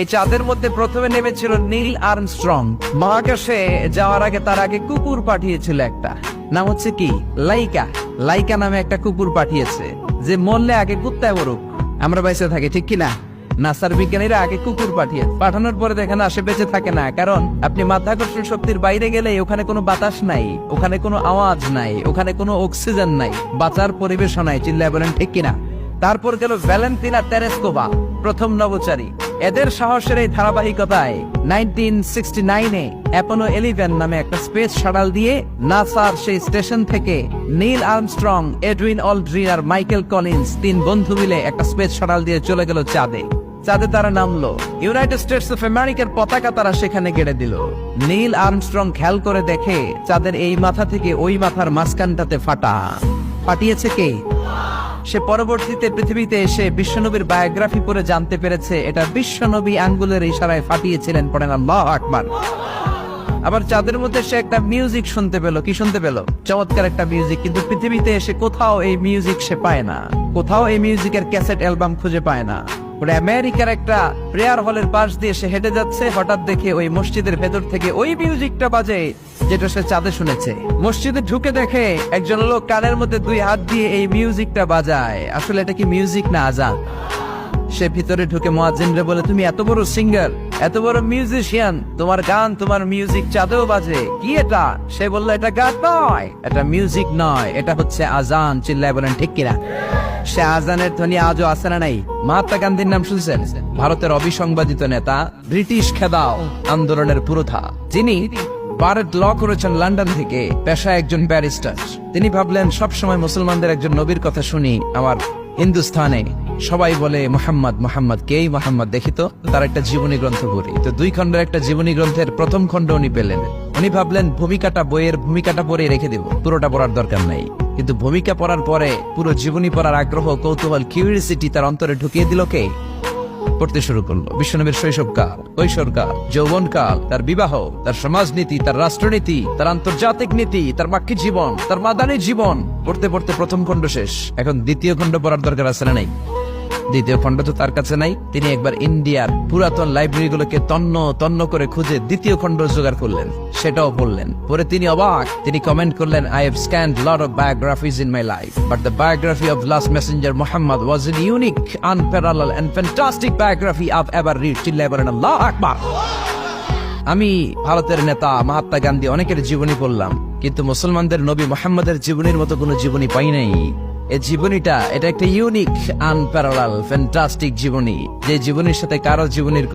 এই চাঁদের মধ্যে প্রথমে নেমেছিল নীল আর্মস্ট্রং। মহাকাশে যাওয়ার আগে তার আগে কুকুর পাঠিয়েছিল একটা, নাম হচ্ছে কি লাইকা। লাইকা নামে একটা কুকুর পাঠিয়েছে, যে মরলে আগে কুত্তায় মরুক, আমরা বেঁচে থাকি, ঠিক কিনা? নাসার বিজ্ঞানীরা আগে কুকুর পাঠানোর পরে দেখেন আসে বেঁচে থাকে না, কারণ আপনি মাধ্যাকর্ষণ শক্তির বাইরে গেলে ওখানে কোনো বাতাস নাই, ওখানে কোনো আওয়াজ নাই, ওখানে কোনো অক্সিজেন নাই, বাঁচার পরিবেশও নাই। চিল্লায় বলেন ঠিক কিনা? তারপর গেল ভ্যালেন্টিনা তেরেস্কোভা, প্রথম নভোচারী। এদের সাহসের এই ধারাবাহিকতায় 1969-এ অ্যাপোলো 11 নামে একটা স্পেস শাটল দিয়ে নাসার সেই স্টেশন থেকে নীল আর্মস্ট্রং, এডউইন অলড্রিন আর মাইকেল কলিন্স 3 বন্ধু মিলে একটা স্পেস শাটল দিয়ে চলে গেল চাঁদে। চাঁদে তারা নামলো, ইউনাইটেড স্টেটস অফ আমেরিকার পতাকা তারা সেখানে গেড়ে দিল। নীল আর্মস্ট্রং খেয়াল করে দেখে চাঁদের এই মাথা থেকে ওই মাথার মাঝখানটাতে ফাটা। ফাটিয়েছে কে? সে পরবর্তীতে পৃথিবীতে এসে বিশ্বনবীর বায়োগ্রাফি পড়ে জানতে পেরেছে এটা বিশ্বনবী আঙ্গুলের ইশারায় ফাটিয়েছিলেন। পড়েন আল্লাহু আকবার। আবার চাঁদের মধ্যে সে একটা মিউজিক শুনতে পেল। কি শুনতে পেল? চমৎকার একটা মিউজিক। কিন্তু পৃথিবীতে এসে কোথাও এই মিউজিক সে পায় না, কোথাও এই মিউজিকের ক্যাসেট অ্যালবাম খুঁজে পায় না। আমেরিকার একটা প্রেয়ার হলের পাশ দিয়ে সে হেঁটে যাচ্ছে, হঠাৎ দেখে ওই মসজিদের ভেতর থেকে ওই মিউজিকটা বাজে যেটা সে চাঁদে শুনেছে। মসজিদে ঢুকে দেখে একজন লোক কানের মধ্যে 2 হাত দিয়ে এই মিউজিকটা বাজায়। আসলে এটা কি মিউজিক না আজান? সে ভিতরে ঢুকে মুয়াজ্জিনরে বলে, তুমি এত বড় সিঙ্গার, এত বড় মিউজিশিয়ান, তোমার গান, তোমার মিউজিক চাঁদেও বাজে, কি এটা? সে বলল, এটা গান নয়, এটা মিউজিক নয়, এটা হচ্ছে আজান। চিল্লায় বলেন ঠিক কিনা? সে আজানের ধ্বনি আজও আছে না নাই? মহাত্মা গান্ধীর নাম শুনছেন? ভারতের অবিসংবাদিত নেতা, ব্রিটিশ খেদাও আন্দোলনের পুরোধা, যিনি বারেট ল করেছেন লন্ডন থেকে, পেশায় একজন ব্যারিস্টার। তিনি ভাবলেন সবসময় মুসলমানদের একজন নবীর কথা শুনি আমার হিন্দুস্থানে, সবাই বলে মোহাম্মদ মোহাম্মদ, কেই মোহাম্মদ, দেখি তো তার একটা জীবনী গ্রন্থ পড়ি। তো 2 খণ্ডের একটা জীবনী গ্রন্থের প্রথম খণ্ড উনি পেলেন। উনি ভাবলেন বইয়ের ভূমিকাটা পড়ে রেখে দেব, পুরোটা পড়ার দরকার নাই। কিন্তু ভূমিকা পড়ার পরে পুরো জীবনী পড়ার আগ্রহ, কৌতূহল, কিউরিওসিটি তার অন্তরে ঢুকিয়ে দিল কে? পড়তে শুরু করলো বিশ্বনবীর শৈশবকাল, কৈশোরকাল, যৌবনকাল, তার বিবাহ, তার সমাজনীতি, তার রাষ্ট্রনীতি, তার আন্তর্জাতিক নীতি, তার মাক্কি জীবন, তার মাদানী জীবন। পড়তে পড়তে প্রথম খণ্ড শেষ। এখন দ্বিতীয় খণ্ড পড়ার দরকার আছে না নাই? দ্বিতীয় খণ্ড তো তার কাছে নাই। তিনি একবার ইন্ডিয়ার পুরাতন লাইব্রেরি গুলোকে তন্ন করে খুঁজে দ্বিতীয় খণ্ড জোগাড় করলেন, সেটাও পড়লেন। পরে তিনি অবাক। তিনি কমেন্ট করলেন, I have scanned lot of biographies in my life, but the biography of last messenger Muhammad was an unique, unparalleled and fantastic biography I've ever read. চিল্লায় বলেন আল্লাহু আকবার। আমি ভারতের নেতা মহাত্মা গান্ধী অনেকের জীবনী পড়লাম, কিন্তু মুসলমানদের নবী মুহাম্মদের জীবনীর মতো কোনো জীবনী পাই নাই। এই জীবনীটা, এটা একটা ইউনিক, আনপ্যারালাল, ফ্যান্টাস্টিক জীবনী, যে জীবনীর সাথে কারো জীবনীর